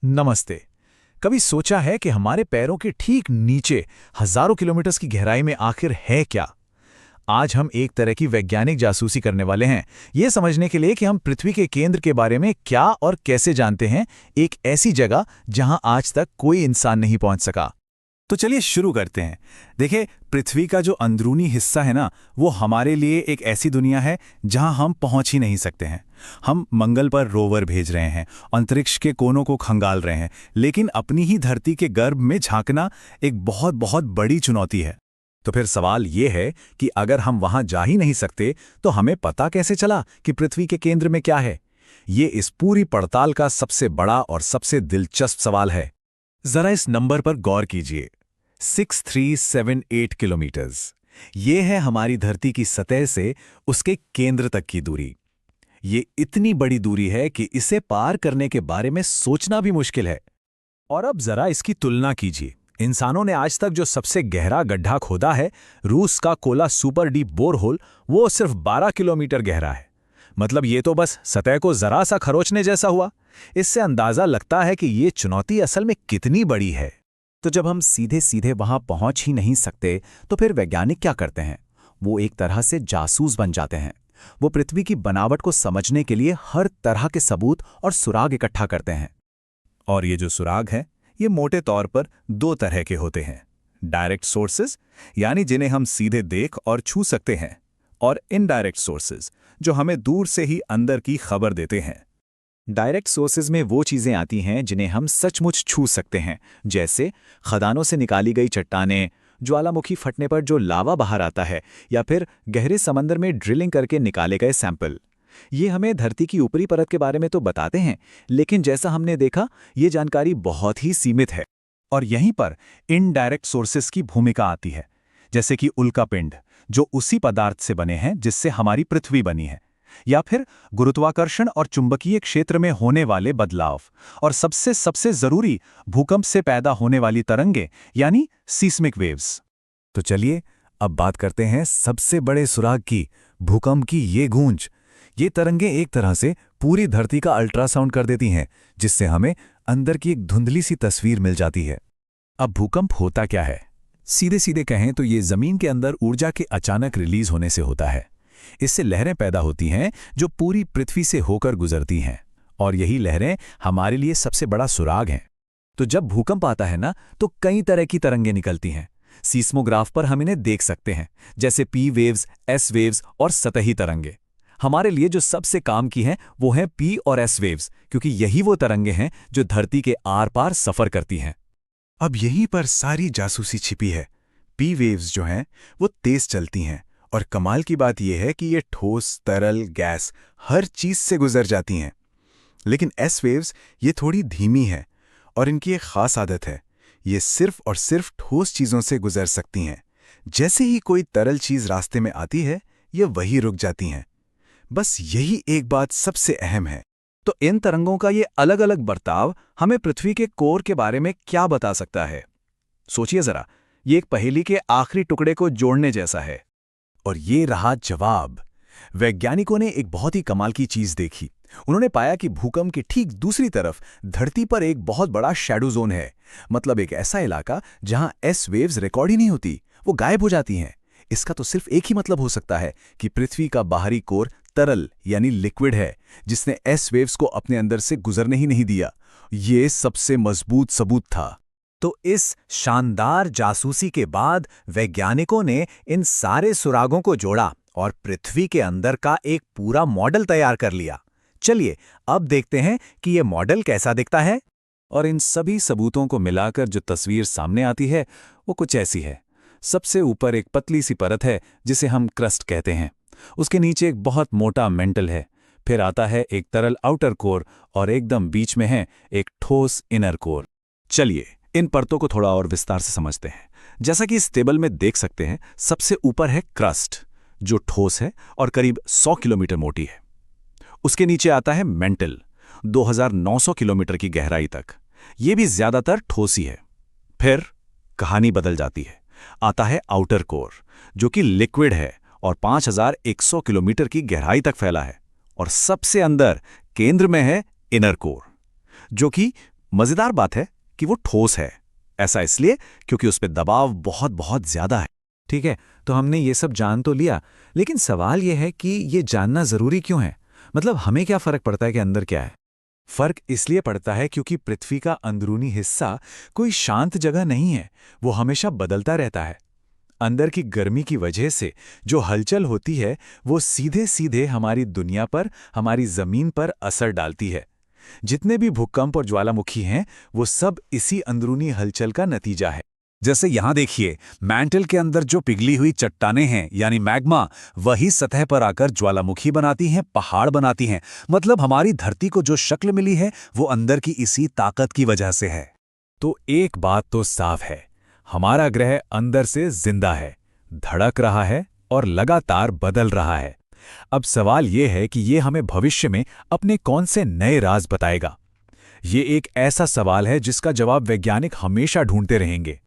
नमस्ते। कभी सोचा है कि हमारे पैरों के ठीक नीचे हजारों किलोमीटर्स की गहराई में आखिर है क्या? आज हम एक तरह की वैज्ञानिक जासूसी करने वाले हैं, ये समझने के लिए कि हम पृथ्वी के केंद्र के बारे में क्या और कैसे जानते हैं, एक ऐसी जगह जहां आज तक कोई इंसान नहीं पहुंच सका। तो चलिए शुरू करते हैं। देखिए, पृथ्वी का जो अंदरूनी हिस्सा है ना, वो हमारे लिए एक ऐसी दुनिया है जहां हम पहुंच ही नहीं सकते हैं। हम मंगल पर रोवर भेज रहे हैं, अंतरिक्ष के कोनों को खंगाल रहे हैं, लेकिन अपनी ही धरती के गर्भ में झांकना एक बहुत बहुत बड़ी चुनौती है। तो फिर सवाल ये है कि अगर हम वहां जा ही नहीं सकते, तो हमें पता कैसे चला कि पृथ्वी के केंद्र में क्या है? ये इस पूरी पड़ताल का सबसे बड़ा और सबसे दिलचस्प सवाल है। जरा इस नंबर पर गौर कीजिए, 6378 किलोमीटर्स। ये है हमारी धरती की सतह से उसके केंद्र तक की दूरी। ये इतनी बड़ी दूरी है कि इसे पार करने के बारे में सोचना भी मुश्किल है। और अब जरा इसकी तुलना कीजिए। इंसानों ने आज तक जो सबसे गहरा गड्ढा खोदा है, रूस का कोला सुपर डीप बोरहोल, वो सिर्फ 12 किलोमीटर गहरा है। मतलब ये तो बस सतह को जरा सा खरोचने जैसा हुआ। इससे अंदाजा लगता है कि ये चुनौती असल में कितनी बड़ी है। तो जब हम सीधे सीधे वहां पहुंच ही नहीं सकते, तो फिर वैज्ञानिक क्या करते हैं? वो एक तरह से जासूस बन जाते हैं। वो पृथ्वी की बनावट को समझने के लिए हर तरह के सबूत और सुराग इकट्ठा करते हैं। और ये जो सुराग हैं, ये मोटे तौर पर दो तरह के होते हैं। डायरेक्ट सोर्सेज, यानी जिन्हें हम सीधे देख और छू सकते हैं, और इनडायरेक्ट सोर्सेज, जो हमें दूर से ही अंदर की खबर देते हैं। डायरेक्ट सोर्सेज में वो चीज़ें आती हैं जिन्हें हम सचमुच छू सकते हैं, जैसे खदानों से निकाली गई चट्टानें, ज्वालामुखी फटने पर जो लावा बाहर आता है, या फिर गहरे समंदर में ड्रिलिंग करके निकाले गए सैंपल। ये हमें धरती की ऊपरी परत के बारे में तो बताते हैं, लेकिन जैसा हमने देखा, ये जानकारी बहुत ही सीमित है। और यहीं पर इनडायरेक्ट सोर्सेज की भूमिका आती है, जैसे कि उल्कापिंड, जो उसी पदार्थ से बने हैं जिससे हमारी पृथ्वी बनी है, या फिर गुरुत्वाकर्षण और चुंबकीय क्षेत्र में होने वाले बदलाव, और सबसे सबसे जरूरी, भूकंप से पैदा होने वाली तरंगें, यानी सीस्मिक वेव्स। तो चलिए अब बात करते हैं सबसे बड़े सुराग की, भूकंप की ये गूंज। ये तरंगें एक तरह से पूरी धरती का अल्ट्रासाउंड कर देती हैं, जिससे हमें अंदर की एक धुंधली सी तस्वीर मिल जाती है। अब भूकंप होता क्या है? सीधे सीधे कहें तो ये जमीन के अंदर ऊर्जा के अचानक रिलीज होने से होता है। इससे लहरें पैदा होती हैं जो पूरी पृथ्वी से होकर गुजरती हैं, और यही लहरें हमारे लिए सबसे बड़ा सुराग हैं। तो जब भूकंप आता है ना, तो कई तरह की तरंगें निकलती हैं। सीस्मोग्राफ पर हम इन्हें देख सकते हैं, जैसे पी वेव्स, एस वेव्स और सतही तरंगे। हमारे लिए जो सबसे काम की हैं वो हैं पी और एस वेव्स, क्योंकि यही वो तरंगे हैं जो धरती के आर पार सफर करती हैं। अब यहीं पर सारी जासूसी छिपी है। पी वेव्स जो हैं वो तेज चलती हैं, और कमाल की बात यह है कि ये ठोस, तरल, गैस हर चीज से गुजर जाती हैं। लेकिन एस वेव्स ये थोड़ी धीमी है, और इनकी एक खास आदत है, ये सिर्फ और सिर्फ ठोस चीजों से गुजर सकती हैं। जैसे ही कोई तरल चीज रास्ते में आती है, ये वहीं रुक जाती हैं। बस यही एक बात सबसे अहम है। तो इन तरंगों का ये अलग अलग बर्ताव हमें पृथ्वी के कोर के बारे में क्या बता सकता है? सोचिए जरा, ये एक पहेली के आखिरी टुकड़े को जोड़ने जैसा है। और ये रहा जवाब। वैज्ञानिकों ने एक बहुत ही कमाल की चीज देखी। उन्होंने पाया कि भूकंप की ठीक दूसरी तरफ धरती पर एक बहुत बड़ा शैडो जोन है। मतलब एक ऐसा इलाका जहां एस वेव्स रिकॉर्ड ही नहीं होती, वो गायब हो जाती हैं। इसका तो सिर्फ एक ही मतलब हो सकता है कि पृथ्वी का बाहरी कोर तरल यानी लिक्विड है, जिसने एस वेव्स को अपने अंदर से गुजरने ही नहीं दिया। ये सबसे मजबूत सबूत था। तो इस शानदार जासूसी के बाद वैज्ञानिकों ने इन सारे सुरागों को जोड़ा और पृथ्वी के अंदर का एक पूरा मॉडल तैयार कर लिया। चलिए अब देखते हैं कि ये मॉडल कैसा दिखता है। और इन सभी सबूतों को मिलाकर जो तस्वीर सामने आती है वो कुछ ऐसी है। सबसे ऊपर एक पतली सी परत है जिसे हम क्रस्ट कहते हैं। उसके नीचे एक बहुत मोटा मेंटल है। फिर आता है एक तरल आउटर कोर, और एकदम बीच में है एक ठोस इनर कोर। चलिए इन परतों को थोड़ा और विस्तार से समझते हैं। जैसा कि इस टेबल में देख सकते हैं, सबसे ऊपर है क्रस्ट, जो ठोस है और करीब 100 किलोमीटर मोटी है। उसके नीचे आता है मेंटल, 2900 किलोमीटर की गहराई तक। ये भी ज्यादातर ठोस ही है। फिर कहानी बदल जाती है। आता है आउटर कोर, जो कि लिक्विड है और 5100 किलोमीटर की गहराई तक फैला है। और सबसे अंदर केंद्र में है इनर कोर, जो कि मजेदार बात है कि वो ठोस है। ऐसा इसलिए क्योंकि उस पर दबाव बहुत बहुत ज्यादा है। ठीक है, तो हमने ये सब जान तो लिया, लेकिन सवाल ये है कि ये जानना जरूरी क्यों है? मतलब हमें क्या फर्क पड़ता है कि अंदर क्या है? फर्क इसलिए पड़ता है क्योंकि पृथ्वी का अंदरूनी हिस्सा कोई शांत जगह नहीं है, वो हमेशा बदलता रहता है। अंदर की गर्मी की वजह से जो हलचल होती है वो सीधे सीधे हमारी दुनिया पर, हमारी जमीन पर असर डालती है। जितने भी भूकंप और ज्वालामुखी हैं वो सब इसी अंदरूनी हलचल का नतीजा है। जैसे यहां देखिए, मैंटल के अंदर जो पिघली हुई चट्टानें हैं यानी मैग्मा, वही सतह पर आकर ज्वालामुखी बनाती हैं, पहाड़ बनाती हैं। मतलब हमारी धरती को जो शक्ल मिली है वो अंदर की इसी ताकत की वजह से है। तो एक बात तो साफ है, हमारा ग्रह अंदर से जिंदा है, धड़क रहा है और लगातार बदल रहा है। अब सवाल ये है कि ये हमें भविष्य में अपने कौन से नए राज बताएगा। ये एक ऐसा सवाल है जिसका जवाब वैज्ञानिक हमेशा ढूंढते रहेंगे।